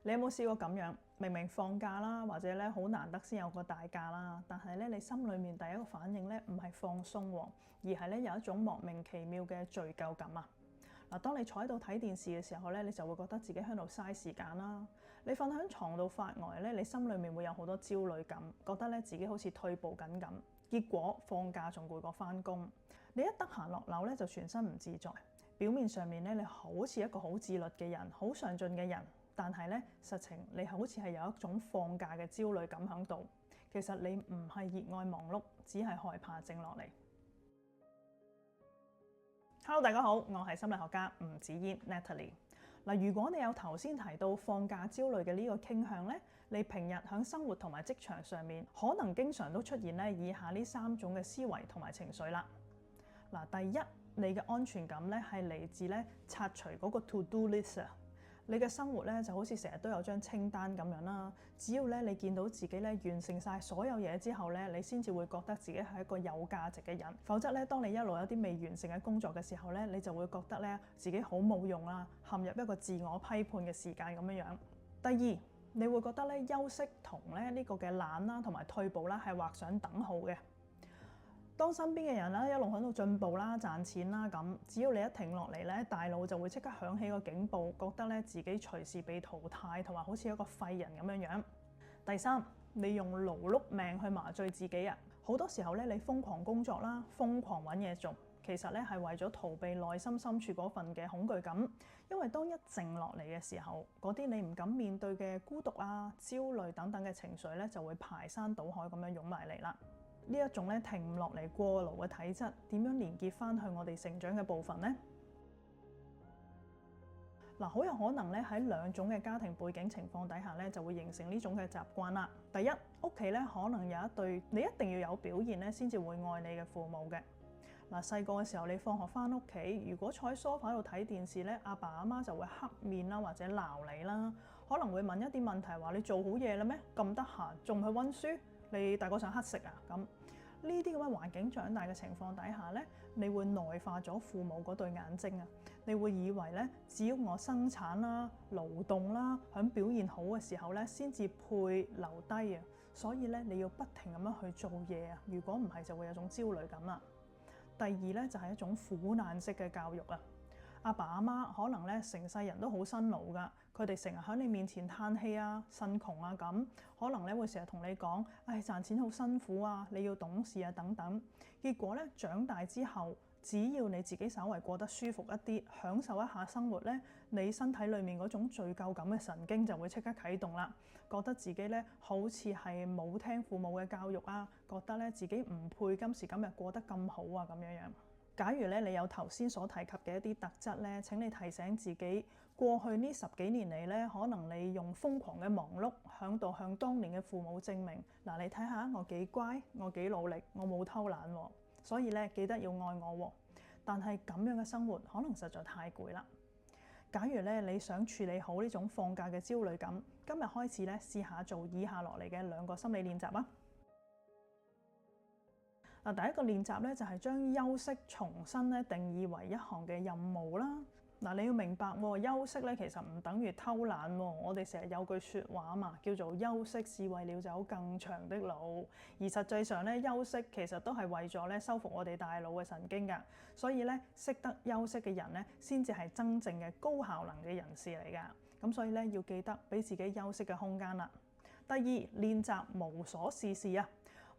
你有冇試過咁樣？明明放假啦，或者咧好難得先有個大假啦，但係咧你心裡面第一個反應咧唔係放鬆喎，而係咧有一種莫名其妙嘅罪疚感啊！嗱，當你坐喺度睇電視嘅時候咧，你就會覺得自己喺度嘥時間啦。你瞓喺床度發呆咧，你心裡面會有好多焦慮感，覺得咧自己好似退步緊咁。結果放假仲攰過返工。你一得閒落樓咧，就全身唔自在。表面上面咧，你好似一個好自律嘅人，好上進嘅人。但係咧，實情你好似係有一種放假嘅焦慮感喺度。其實你唔係熱愛忙碌，只係害怕靜落嚟。Hello， 大家好，我係心理學家吳子嫣 Natalie。嗱，如果你有頭先提到放假焦慮嘅呢個傾向咧，你平日喺生活同埋職場上面，可能經常都出現咧以下呢3種嘅思維同埋情緒啦。嗱，第一，你嘅安全感咧係嚟自咧拆除嗰個 to do list 啊。你嘅生活咧就好似成日都有張清單咁樣啦，只要咧你見到自己咧完成晒所有嘢之後咧，你先至會覺得自己係一個有價值嘅人。否則咧，當你一路有啲未完成嘅工作嘅時候咧，你就會覺得咧自己好冇用啦，陷入一個自我批判嘅時間咁樣樣。第二，你會覺得咧休息同咧呢個嘅懶啦同埋退步啦係畫上等號嘅。當身邊嘅人咧一路喺度進步啦、賺錢啦咁，只要你一停落嚟咧，大腦就會即刻響起個警報，覺得咧自己隨時被淘汰，同埋好似一個廢人咁樣樣。第三，你用勞碌命去麻醉自己啊！好多時候咧，你瘋狂工作啦，瘋狂揾嘢做，其實咧係為咗逃避內心深處嗰份嘅恐懼感。因為當一靜落嚟嘅時候，嗰啲你唔敢面對嘅孤獨啊、焦慮等等嘅情緒咧，就會排山倒海咁樣湧埋嚟啦。呢一種咧停唔落嚟過勞嘅體質，點樣連結翻去我哋成長嘅部分呢？嗱，好有可能咧喺2種嘅家庭背景情況底下咧，就會形成呢種嘅習慣啦。第一，屋企咧可能有一對你一定要有表現咧，先至會愛你嘅父母嘅。嗱，細個嘅時候你放學翻屋企，如果坐喺梳化度睇電視咧，阿爸阿媽就會黑面啦，或者鬧你啦，可能會問一啲問題，話你做好嘢啦咩？咁得閒仲去温書？你大個想乞食啊？咁呢啲咁嘅環境長大嘅情況底下咧，你會內化咗父母嗰對眼睛啊！你會以為咧，只要我生產啦、勞動啦，響表現好嘅時候咧，先至配留低啊！所以咧，你要不停咁樣去做嘢啊！如果唔係，就會有種焦慮感啦。第二咧，就係一種苦難式嘅教育啊！阿爸阿媽可能咧成世人都好辛勞噶，佢哋成日喺你面前嘆氣啊、呻窮啊咁，可能咧會成日同你講，唉，賺錢好辛苦啊，你要懂事啊等等。結果咧長大之後，只要你自己稍為過得舒服一啲，享受一下生活咧，你身體裡面嗰種罪疚感嘅神經就會即刻啟動啦，覺得自己咧好似係冇聽父母嘅教育啊，覺得咧自己唔配今時今日過得咁好啊咁樣樣。假如咧你有頭先所提及嘅一啲特質咧，請你提醒自己，過去呢10幾年嚟咧，可能你用瘋狂嘅忙碌響度向當年嘅父母證明，嗱，你睇下我幾乖，我幾努力，我冇偷懶喎，所以咧記得要愛我喎。但係咁樣嘅生活可能實在太攰啦。假如咧你想處理好呢種放假嘅焦慮感，今日開始咧試下做以下落嚟嘅2個心理練習啊！嗱，第一個練習咧就係將休息重新咧定義為一項嘅任務啦。嗱，你要明白喎，休息咧其實唔等於偷懶喎。我哋成日有句説話嘛，叫做休息是為了走更長的路。而實際上咧，休息其實都係為咗咧修復我哋大腦嘅神經㗎。所以咧，識得休息嘅人咧，先至係真正嘅高效能嘅人士嚟㗎。咁所以咧，要記得俾自己休息嘅空間啦。第二，練習無所事事啊！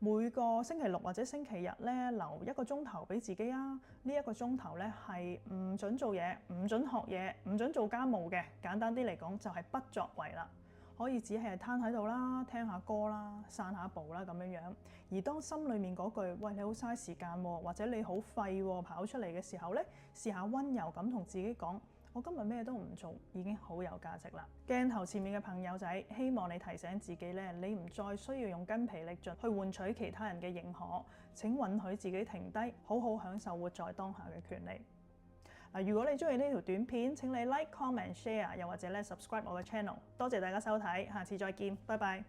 每個星期六或者星期日咧，留1個鐘頭俾自己啊！呢1個鐘頭咧係唔準做嘢、唔準學嘢、唔準做家務嘅。簡單啲嚟講，就係不作為啦。可以只係攤喺度啦，聽下歌啦，散下步啦咁樣樣。而當心裡面嗰句喂，你好嘥時間喎，或者你好廢喎跑出嚟嘅時候咧，試下溫柔咁同自己講，我今日咩都唔做，已經好有價值啦。鏡頭前面嘅朋友仔，希望你提醒自己咧，你唔再需要用筋疲力盡去換取其他人嘅認可。請允許自己停低，好好享受活在當下嘅權利。嗱，如果你中意呢條短片，請你 like、comment、share， 又或者咧 subscribe 我嘅 channel。多謝大家收睇，下次再見，拜拜。